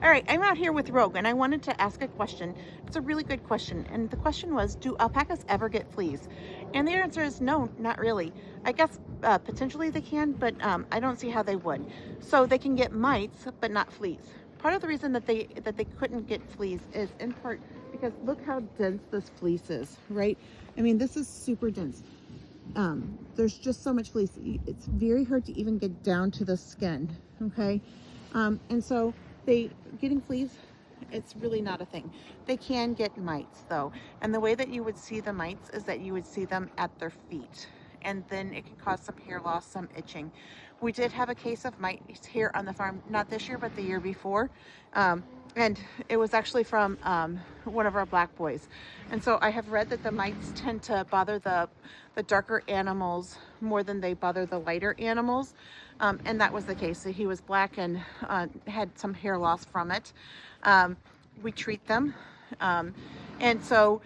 All right, I'm out here with Rogue, and I wanted to ask a question. It's a really good question, and the question was, do alpacas ever get fleas? And the answer is no, not really. I guess potentially they can, but I don't see how they would. So they can get mites, but not fleas. Part of the reason that they couldn't get fleas is in part because look how dense this fleece is, right? I mean, this is super dense. There's just so much fleece. It's very hard to even get down to the skin, okay? And so they getting fleas, it's really not a thing. They can get mites though, and the way that you would see the mites is that you would see them at their feet, and then it can cause some hair loss, some itching. We did have a case of mites here on the farm, not this year but the year before, and it was actually from one of our black boys. And so I have read that the mites tend to bother the darker animals more than they bother the lighter animals, and that was the case. So he was black and had some hair loss from it. We treat them, and so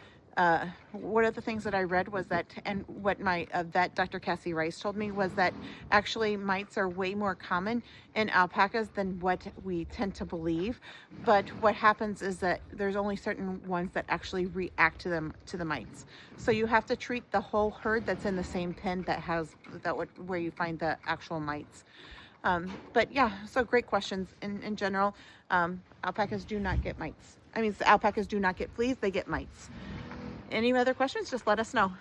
one of the things that I read was that, and what my vet, Dr. Cassie Rice, told me was that actually mites are way more common in alpacas than what we tend to believe. But what happens is that there's only certain ones that actually react to the mites. So you have to treat the whole herd that's in the same pen where you find the actual mites. But yeah, so great questions. In general, alpacas do not get mites. I mean, alpacas do not get fleas, they get mites. Any other questions, just let us know.